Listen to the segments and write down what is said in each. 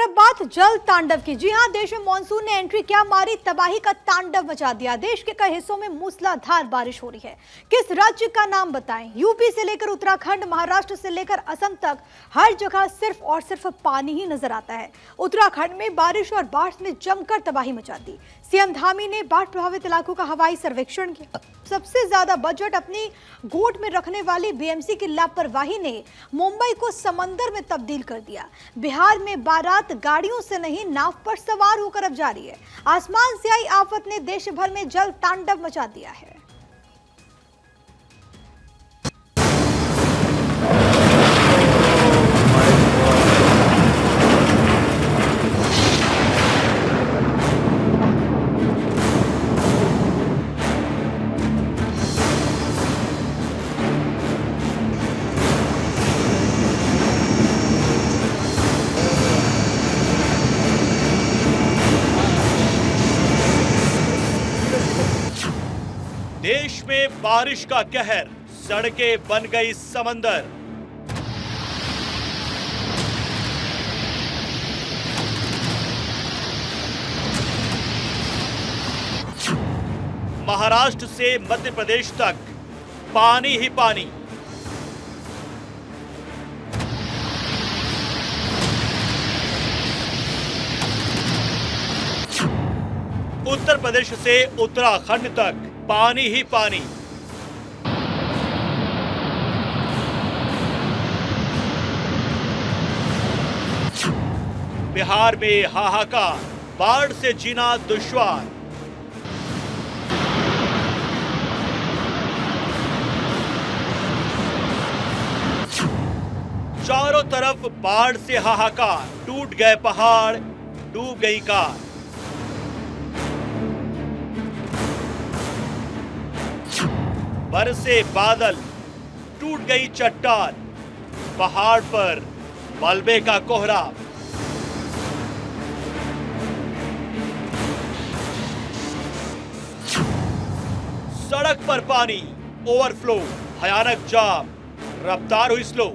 और अब बात जल तांडव की। जी हां, देश में मानसून ने एंट्री क्या मारी, तबाही का तांडव मचा दिया। देश के कई हिस्सों में मूसलाधार बारिश हो रही है। किस राज्य का नाम बताएं? यूपी से लेकर उत्तराखंड, महाराष्ट्र से लेकर असम तक हर जगह सिर्फ और सिर्फ पानी ही नजर आता है। उत्तराखंड में बारिश और बाढ़ ने जमकर तबाही मचा दी। सीएम धामी ने बाढ़ प्रभावित इलाकों का हवाई सर्वेक्षण किया। सबसे ज्यादा बजट अपनी गोद में रखने वाली बीएमसी की लापरवाही ने मुंबई को समंदर में तब्दील कर दिया। बिहार में बारात गाड़ियों से नहीं नाव पर सवार होकर अब जा रही है। आसमान से आई आफत ने देश भर में जल तांडव मचा दिया है। देश में बारिश का कहर, सड़कें बन गई समंदर। महाराष्ट्र से मध्य प्रदेश तक पानी ही पानी। उत्तर प्रदेश से उत्तराखंड तक पानी ही पानी। बिहार में हाहाकार, बाढ़ से जीना दुश्वार। चारों तरफ बाढ़ से हाहाकार, टूट गए पहाड़, डूब गई कार। बरसे बादल, टूट गई चट्टान, पहाड़ पर मलबे का कोहरा। सड़क पर पानी, ओवरफ्लो, भयानक जाम, रफ्तार हुई स्लो।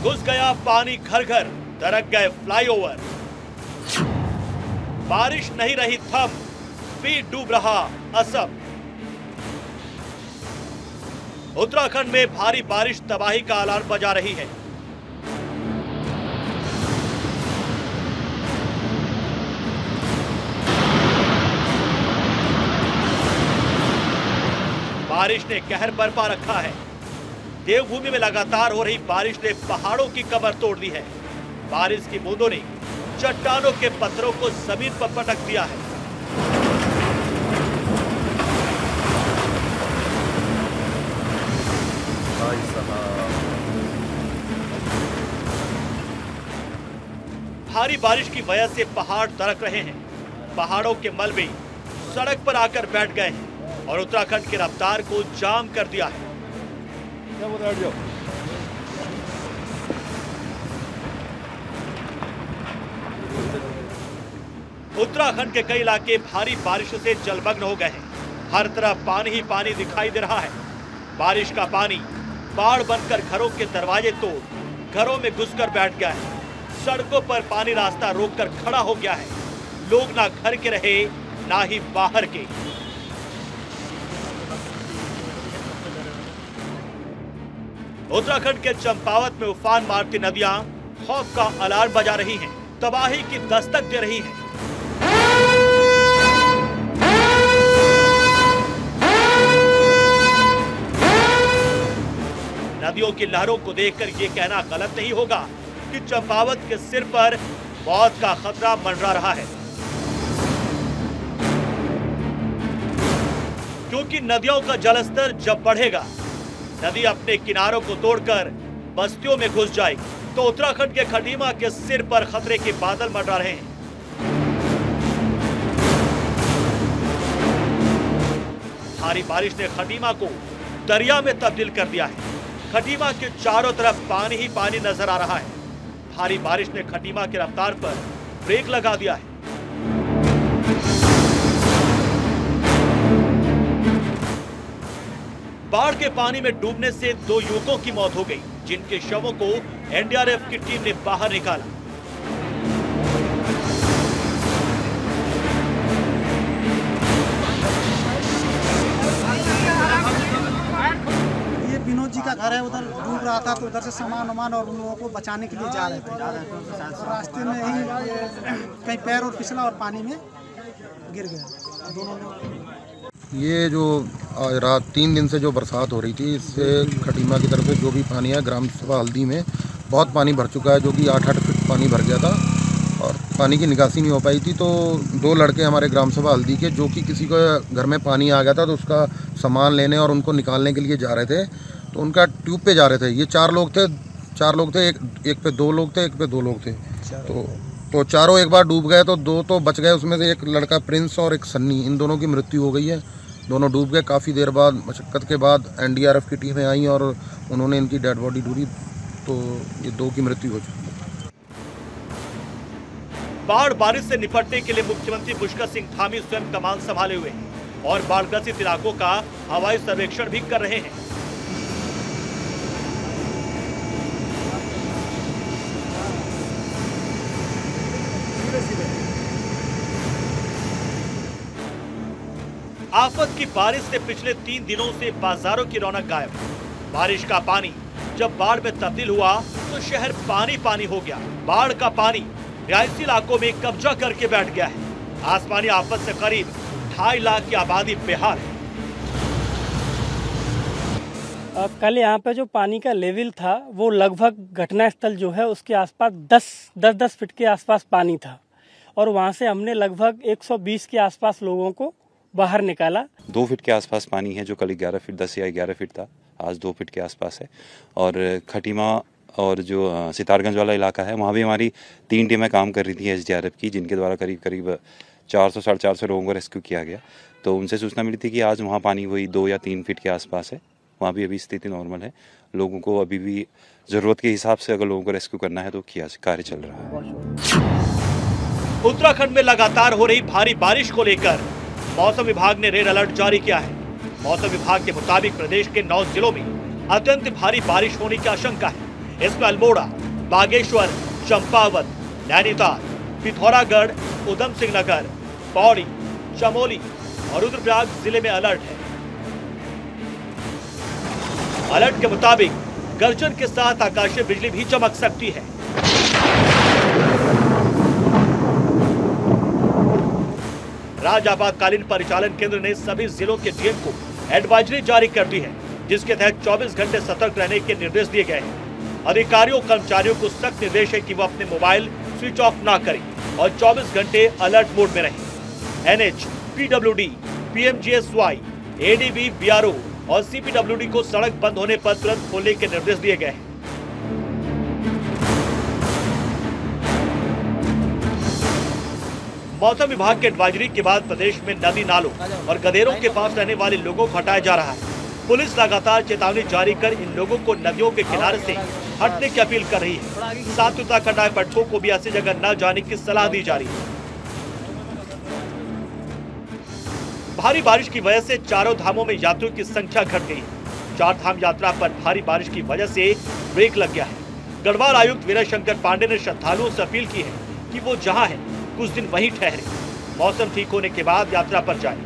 घुस गया पानी घर घर, दरक गए फ्लाईओवर। बारिश नहीं रही थम, फिर डूब रहा असम। उत्तराखंड में भारी बारिश तबाही का अलार्म बजा रही है। बारिश ने कहर बरपा रखा है। देवभूमि में लगातार हो रही बारिश ने पहाड़ों की कमर तोड़ दी है। बारिश की बूंदों ने चट्टानों के पत्थरों को जमीन पर पटक दिया है। भारी बारिश की वजह से पहाड़ दरक रहे हैं। पहाड़ों के मलबे सड़क पर आकर बैठ गए हैं और उत्तराखंड की रफ्तार को जाम कर दिया है। उत्तराखंड के कई इलाके भारी बारिश से जलमग्न हो गए हैं। हर तरफ पानी ही पानी दिखाई दे रहा है। बारिश का पानी बाढ़ बनकर घरों के दरवाजे तोड़ घरों में घुसकर बैठ गया है। सड़कों पर पानी रास्ता रोककर खड़ा हो गया है। लोग ना घर के रहे ना ही बाहर के। उत्तराखंड के चंपावत में उफान मारती नदियां खौफ का अलार्म बजा रही हैं, तबाही की दस्तक दे रही हैं। नदियों की लहरों को देखकर यह कहना गलत नहीं होगा कि चंपावत के सिर पर मौत का खतरा मंडरा रहा है, क्योंकि नदियों का जलस्तर जब बढ़ेगा, नदी अपने किनारों को तोड़कर बस्तियों में घुस जाएगी। तो उत्तराखंड के खटीमा के सिर पर खतरे के बादल मंडरा रहे हैं। भारी बारिश ने खटीमा को दरिया में तब्दील कर दिया है। खटीमा के चारों तरफ पानी ही पानी नजर आ रहा है। भारी बारिश ने खटीमा की रफ्तार पर ब्रेक लगा दिया है। बाढ़ के पानी में डूबने से 2 युवकों की मौत हो गई, जिनके शवों को एनडीआरएफ की टीम ने बाहर निकाला। ये विनोद जी का घर है, उधर डूब रहा था तो उधर से सामान वामान और उन लोगों को बचाने के लिए जा रहे थे। रास्ते में ही कहीं पैर और फिसला और पानी में गिर गया दोनों लोग। ये जो रात 3 दिन से जो बरसात हो रही थी, इससे खटीमा की तरफ से जो भी पानी है, ग्राम सभा हल्दी में बहुत पानी भर चुका है, जो कि 8-8 फीट पानी भर गया था और पानी की निकासी नहीं हो पाई थी। तो 2 लड़के हमारे ग्राम सभा हल्दी के, जो कि किसी को घर में पानी आ गया था तो उसका सामान लेने और उनको निकालने के लिए जा रहे थे, तो उनका ट्यूब पे जा रहे थे। ये 4 लोग थे, एक पे 2 लोग थे, एक पे 2 लोग थे। तो चारों एक बार डूब गए, तो 2 तो बच गए। उसमें से एक लड़का प्रिंस और एक सन्नी, इन दोनों की मृत्यु हो गई है। दोनों डूब गए। काफ़ी देर बाद मशक्क़त के बाद एनडीआरएफ की टीमें आई और उन्होंने इनकी डेड बॉडी ढूंढी, तो ये 2 की मृत्यु हो चुकी है। बाढ़ बारिश से निपटने के लिए मुख्यमंत्री पुष्कर सिंह धामी स्वयं कमान संभाले हुए हैं और बाढ़ग्रसित इलाकों का हवाई सर्वेक्षण भी कर रहे हैं। आफत की बारिश से पिछले 3 दिनों से बाजारों की रौनक गायब है। बारिश का पानी जब बाढ़ में तब्दील हुआ तो शहर पानी पानी हो गया। बाढ़ का पानी रिहायशी इलाकों में कब्जा करके बैठ गया है। आसमानी आफत से करीब 2.5 लाख की आबादी बेहाल है। कल यहाँ पे जो पानी का लेवल था वो लगभग घटना स्थल जो है उसके आसपास 10 फीट के आसपास पानी था और वहाँ से हमने लगभग 120 के आसपास लोगों को बाहर निकाला। 2 फीट के आसपास पानी है, जो कल 11 फीट 10 या 11 फीट था, आज 2 फीट के आसपास है। और खटीमा और जो सितारगंज वाला इलाका है, वहाँ भी हमारी 3 टीमें काम कर रही थी एसडीआरएफ की, जिनके द्वारा करीब 400-450 लोगों को रेस्क्यू किया गया। तो उनसे सूचना मिली थी कि आज वहाँ पानी वही 2 या 3 फीट के आसपास है। वहाँ भी अभी स्थिति नॉर्मल है। लोगों को अभी भी ज़रूरत के हिसाब से अगर लोगों को रेस्क्यू करना है तो कार्य चल रहा है। उत्तराखंड में लगातार हो रही भारी बारिश को लेकर मौसम विभाग ने रेड अलर्ट जारी किया है। मौसम विभाग के मुताबिक प्रदेश के 9 जिलों में अत्यंत भारी बारिश होने की आशंका है। इसमें अल्मोड़ा, बागेश्वर, चंपावत, नैनीताल, पिथौरागढ़, उधम सिंह नगर, पौड़ी, चमोली और रुद्रप्रयाग जिले में अलर्ट है। अलर्ट के मुताबिक गर्जन के साथ आकाशीय बिजली भी चमक सकती है। राज्य आपातकालीन परिचालन केंद्र ने सभी जिलों के डीएम को एडवाइजरी जारी कर दी है, जिसके तहत 24 घंटे सतर्क रहने के निर्देश दिए गए हैं। अधिकारियों कर्मचारियों को सख्त निर्देश है कि वो अपने मोबाइल स्विच ऑफ ना करें और 24 घंटे अलर्ट मोड में रहें। NH, PWD, PMGSY, ADB, BRO और सीपीडब्ल्यूडी को सड़क बंद होने पर तुरंत खोलने के निर्देश दिए गए हैं। मौसम विभाग के एडवाइजरी के बाद प्रदेश में नदी नालों और गधेरों के पास रहने वाले लोगों को हटाया जा रहा है। पुलिस लगातार चेतावनी जारी कर इन लोगों को नदियों के किनारे से हटने की अपील कर रही है। साथ ही उत्तराखंड आए पर्यटकों को भी ऐसी जगह न जाने की सलाह दी जा रही है। भारी बारिश की वजह से चारों धामों में यात्रियों की संख्या घट गई है। 4 धाम यात्रा पर भारी बारिश की वजह से ब्रेक लग गया है। गढ़वाल आयुक्त विनय शंकर पांडे ने श्रद्धालुओं से अपील की है कि वो जहां है कुछ दिन वहीं ठहरे, मौसम ठीक होने के बाद यात्रा पर जाएं।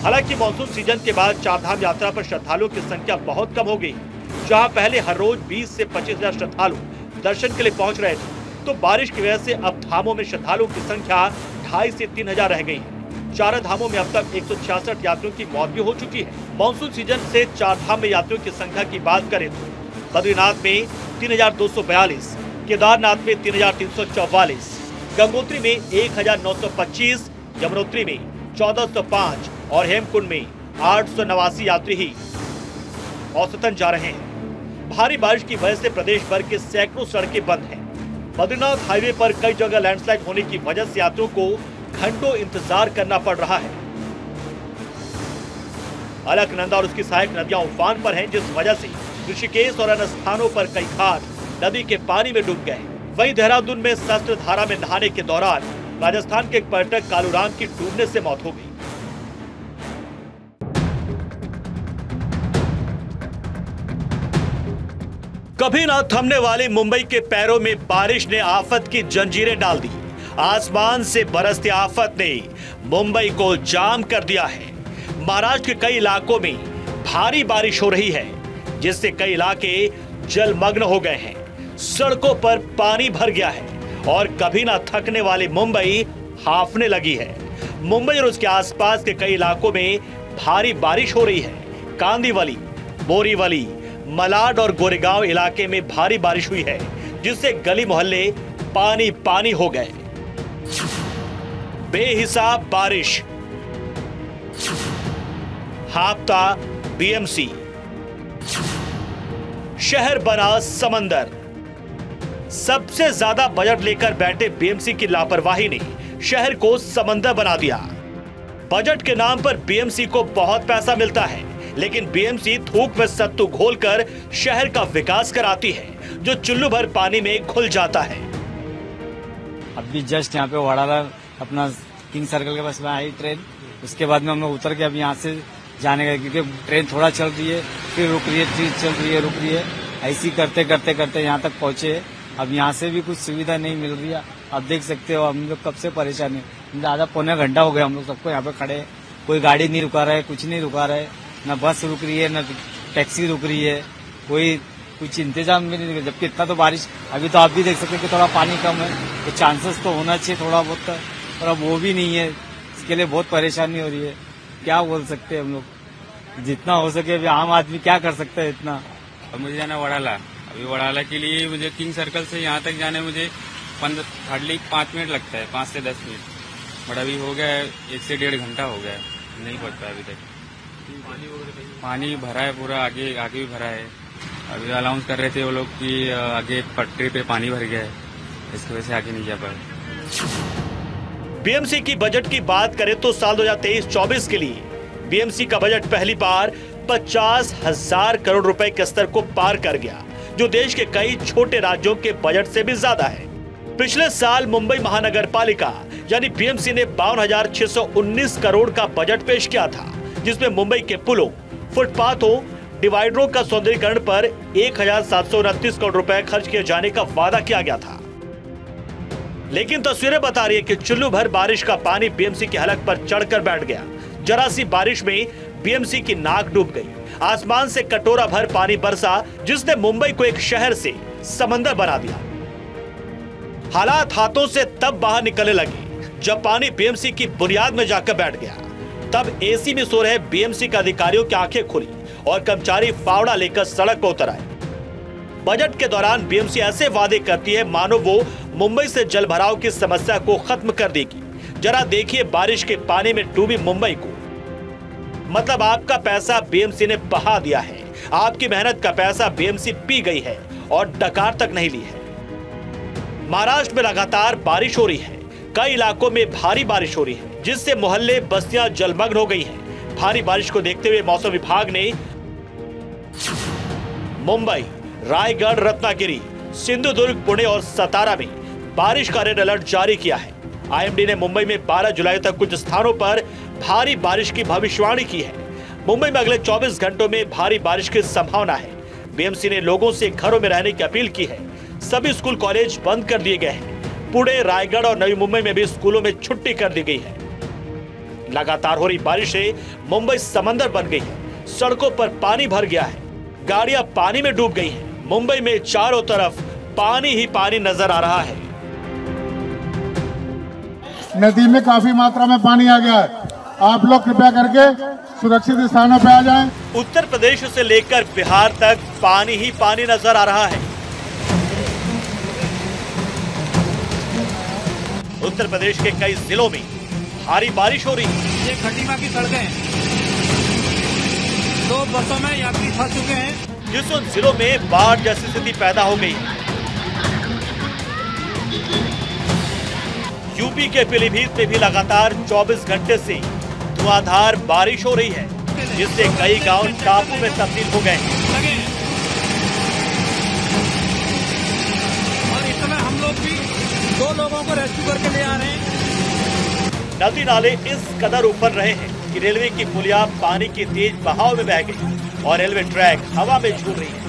हालांकि मानसून सीजन के बाद 4 धाम यात्रा पर श्रद्धालुओं की संख्या बहुत कम हो गई। जहां पहले हर रोज 20 से 25 हजार श्रद्धालु दर्शन के लिए पहुंच रहे थे, तो बारिश की वजह से अब धामों में श्रद्धालुओं की संख्या 2,500 से 3,000 रह गई है। 4 धामों में अब तक 166 यात्रियों की मौत भी हो चुकी है। मानसून सीजन से 4 धाम में यात्रियों की संख्या की बात करें तो बद्रीनाथ में 3,242, केदारनाथ में 3,344, गंगोत्री में 1,925, यमुनोत्री में 1,405 और हेमकुंड में 889 यात्री ही औसतन जा रहे हैं। भारी बारिश की वजह से प्रदेश भर के सैकड़ों सड़कें बंद हैं। बद्रीनाथ हाईवे पर कई जगह लैंडस्लाइड होने की वजह से यात्रियों को घंटों इंतजार करना पड़ रहा है। अलकनंदा और उसकी सहायक नदियां उफान पर हैं, जिस वजह से ऋषिकेश और अन्य स्थानों पर कई घाट नदी के पानी में डूब गए। वहीं देहरादून में शस्त्र धारा में नहाने के दौरान राजस्थान के एक पर्यटक कालूराम की डूबने से मौत हो गई। कभी ना थमने वाली मुंबई के पैरों में बारिश ने आफत की जंजीरें डाल दी। आसमान से बरसती आफत ने मुंबई को जाम कर दिया है। महाराष्ट्र के कई इलाकों में भारी बारिश हो रही है, जिससे कई इलाके जलमग्न हो गए हैं। सड़कों पर पानी भर गया है और कभी ना थकने वाली मुंबई हाफने लगी है। मुंबई और उसके आसपास के कई इलाकों में भारी बारिश हो रही है। कांदिवली, बोरीवली, मलाड और गोरेगांव इलाके में भारी बारिश हुई है, जिससे गली मोहल्ले पानी पानी हो गए। बेहिसाब बारिश, हापता बीएमसी, शहर बना समंदर। सबसे ज्यादा बजट लेकर बैठे बीएमसी की लापरवाही ने शहर को समंदर बना दिया। बजट के नाम पर बीएमसी को बहुत पैसा मिलता है, लेकिन बीएमसी थूक में सत्तू घोलकर शहर का विकास कराती है, जो चुल्लू भर पानी में घुल जाता है। अभी जस्ट यहाँ पे वड़ाला अपना किंग सर्कल के पास में आई ट्रेन, उसके बाद में हम लोग उतर के अब यहाँ से जाने का, क्योंकि ट्रेन थोड़ा चल रही है, फिर रुक रही है, फिर चल रही है, रुक रही है, ऐसी करते करते करते यहाँ तक पहुंचे। अब यहाँ से भी कुछ सुविधा नहीं मिल रही है। आप देख सकते हो हम लोग कब से परेशान है। आधा पौने घंटा हो गया हम लोग सबको यहाँ पे खड़े। कोई गाड़ी नहीं रुका रहा है, कुछ नहीं रुका रहा है, न बस रुक रही है, न टैक्सी रुक रही है, कोई कुछ इंतजाम भी नहीं। जबकि इतना तो बारिश, अभी तो आप भी देख सकते हैं कि थोड़ा पानी कम है, तो चांसेस तो होना चाहिए थोड़ा बहुत, और अब वो भी नहीं है। इसके लिए बहुत परेशानी हो रही है। क्या बोल सकते हैं हम लोग, जितना हो सके अभी आम आदमी क्या कर सकता है इतना। मुझे जाना वड़ाला, अभी वड़ाला के लिए मुझे किंग सर्कल से यहाँ तक जाने मुझे हार्डली 5 मिनट लगता है, 5 से 10 मिनट। बट अभी हो गया है 1 से 1.5 घंटा हो गया है, नहीं पहुँच पाया अभी तक। पानी भरा है पूरा, आगे आगे भी भरा है। अभी अनाउंस कर रहे थे वो लोग कि आगे पटरी पे पानी भर गया है, इसकी वजह से आगे नहीं जा पाए। बीएमसी की बजट की बात करें तो साल 2023-24 के लिए बीएमसी का बजट पहली बार 50,000 करोड़ रुपए के स्तर को पार कर गया, जो देश के कई छोटे राज्यों के बजट से भी ज्यादा है। पिछले साल मुंबई महानगर पालिका यानी बीएमसी ने 52,619 करोड़ का बजट पेश किया था, जिसमें मुंबई के पुलों, फुटपाथों, डिवाइडरों का सौंदर्यीकरण पर 1,729 करोड़ रुपए खर्च किए जाने का वादा किया गया था। लेकिन तस्वीरें बता रही है कि चुल्लू भर बारिश का पानी बीएमसी की हलक पर चढ़कर बैठ गया। जरा सी बारिश में बीएमसी की नाक डूब गई। आसमान से कटोरा भर पानी बरसा, जिसने मुंबई को एक शहर से समंदर बना दिया। हालात हाथों से तब बाहर निकलने लगे जब पानी बीएमसी की बुनियाद में जाकर बैठ गया। तब एसी में सो रहे बीएमसी के अधिकारियों की आंखें खुली और कर्मचारी फावड़ा लेकर सड़क पर उतर आए। बजट के दौरान बीएमसी ऐसे वादे करती है मानो वो मुंबई से जलभराव की समस्या को खत्म कर देगी। जरा देखिए बारिश के पानी में डूबी मुंबई को। मतलब आपका पैसा बीएमसी ने बहा दिया है, आपकी मेहनत का पैसा बीएमसी पी गई है और डकार तक नहीं ली है। महाराष्ट्र में लगातार बारिश हो रही है, कई इलाकों में भारी बारिश हो रही है, जिससे मोहल्ले बस्तियां जलमग्न हो गई हैं। भारी बारिश को देखते हुए मौसम विभाग ने मुंबई, रायगढ़, रत्नागिरी, सिंधुदुर्ग, पुणे और सतारा में बारिश का रेड अलर्ट जारी किया है। आईएमडी ने मुंबई में 12 जुलाई तक कुछ स्थानों पर भारी बारिश की भविष्यवाणी की है। मुंबई में अगले 24 घंटों में भारी बारिश की संभावना है। बीएमसी ने लोगों से घरों में रहने की अपील की है। सभी स्कूल कॉलेज बंद कर दिए गए हैं। पुणे, रायगढ़ और नवी मुंबई में भी स्कूलों में छुट्टी कर दी गई है। लगातार हो रही बारिश से मुंबई समंदर बन गई है। सड़कों पर पानी भर गया है, गाड़ियां पानी में डूब गई हैं। मुंबई में चारों तरफ पानी ही पानी नजर आ रहा है। नदी में काफी मात्रा में पानी आ गया है। आप लोग कृपया करके सुरक्षित स्थानों पर आ जाएं। उत्तर प्रदेश से लेकर बिहार तक पानी ही पानी नजर आ रहा है। उत्तर प्रदेश के कई जिलों में भारी बारिश हो रही है। ये खटीमा की सड़कें हैं, 2 बसों में यात्री फंस चुके हैं, जिस उन जिलों में बाढ़ जैसी स्थिति पैदा हो गई है। यूपी के पीलीभीत में भी लगातार 24 घंटे से धुआंधार बारिश हो रही है, जिससे कई गांव टापू में तब्दील हो गए हैं। और इस समय हम लोग भी 2 लोगों को रेस्क्यू करके ले आ रहे हैं। नदी नाले इस कदर ऊपर रहे हैं कि रेलवे की पुलिया पानी की तेज बहाव में बह गई और रेलवे ट्रैक हवा में झूल रही है।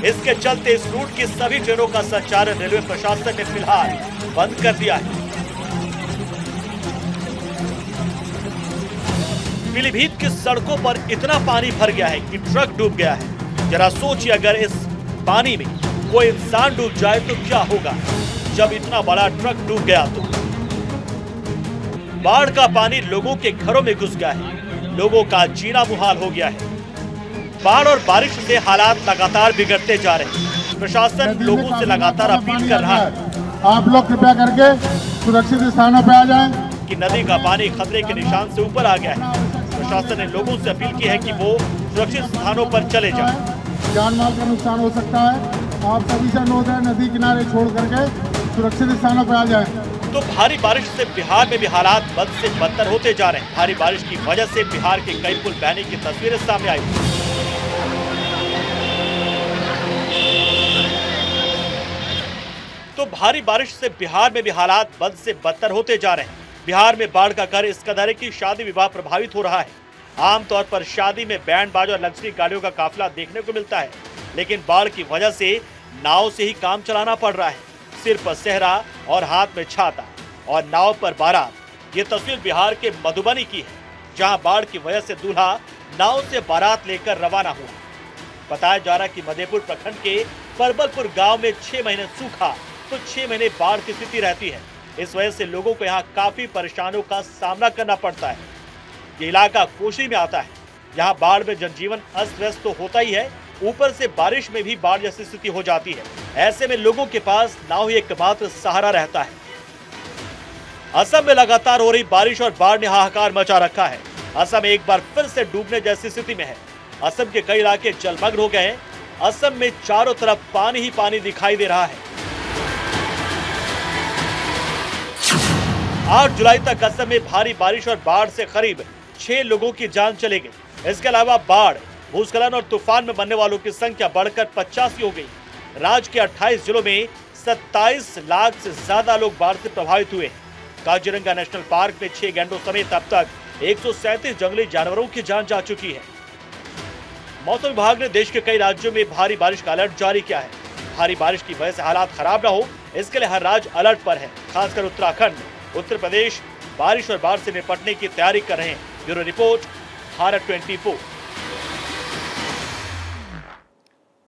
इसके चलते इस रूट की सभी ट्रेनों का संचालन रेलवे प्रशासन ने फिलहाल बंद कर दिया है। पीलीभीत की सड़कों पर इतना पानी भर गया है कि ट्रक डूब गया है। जरा सोचिए, अगर इस पानी में कोई इंसान डूब जाए तो क्या होगा। जब इतना बड़ा ट्रक डूब गया तो बाढ़ का पानी लोगों के घरों में घुस गया है, लोगों का जीना मुहाल हो गया है। बाढ़ और बारिश से हालात लगातार बिगड़ते जा रहे हैं। प्रशासन लोगों से लगातार अपील कर रहा है, आप लोग कृपया करके सुरक्षित स्थानों पर आ जाएं। कि नदी का पानी खतरे के निशान से ऊपर आ गया है। प्रशासन ने लोगों से अपील की है कि वो सुरक्षित स्थानों पर चले जाएं। जान माल का नुकसान हो सकता है, आप सभी से अनुरोध है नदी किनारे छोड़ करके सुरक्षित स्थानों पर आ जाएं। तो भारी बारिश से बिहार में भी हालात बद से बदतर होते जा रहे हैं। भारी बारिश की वजह से बिहार के कई पुल बहने की तस्वीरें सामने आई। तो भारी बारिश से बिहार में भी हालात बद से बदतर होते जा रहे हैं। बिहार में बाढ़ का कहर इस कदर है कि शादी विवाह प्रभावित हो रहा है। आमतौर पर शादी में बैंड बाजा और लग्जरी गाड़ियों का काफिला देखने को मिलता है, लेकिन बाढ़ की वजह से नाव से ही काम चलाना पड़ रहा है। सिर पर सेहरा और हाथ में छाता और नाव पर बारात। ये तस्वीर बिहार के मधुबनी की है, जहां बाढ़ की वजह से दूल्हा नाव से बारात लेकर रवाना हुआ। बताया जा रहा है कि मधेपुर प्रखंड के परबलपुर गांव में 6 महीने सूखा तो 6 महीने बाढ़ की स्थिति रहती है। इस वजह से लोगों को यहाँ काफी परेशानियों का सामना करना पड़ता है। ये इलाका कोशी में आता है। यहाँ बाढ़ में जनजीवन अस्त व्यस्त तो होता ही है, ऊपर से बारिश में भी बाढ़ जैसी स्थिति हो जाती है। ऐसे में लोगों के पास नाव ही एकमात्र सहारा रहता है। असम में लगातार हो रही बारिश और बाढ़ ने हाहाकार मचा रखा है। असम एक बार फिर से डूबने जैसी स्थिति में है। असम के कई इलाके जलमग्न हो गए हैं। असम में चारों तरफ पानी ही पानी दिखाई दे रहा है। 8 जुलाई तक असम में भारी बारिश और बाढ़ से करीब 6 लोगों की जान चली गई। इसके अलावा बाढ़, भूस्खलन और तूफान में मरने वालों की संख्या बढ़कर 85 हो गई। राज्य के 28 जिलों में 27 लाख से ज्यादा लोग बाढ़ से प्रभावित हुए। काजीरंगा नेशनल पार्क में 6 गैंडों समेत अब तक 137 जंगली जानवरों की जान जा चुकी है। मौसम विभाग ने देश के कई राज्यों में भारी बारिश का अलर्ट जारी किया है। भारी बारिश की वजह से हालात खराब न हो, इसके लिए हर राज्य अलर्ट पर है। खासकर उत्तराखंड, उत्तर प्रदेश बारिश और बाढ़ से निपटने की तैयारी कर रहे हैं। Bureau report, Bharat 24।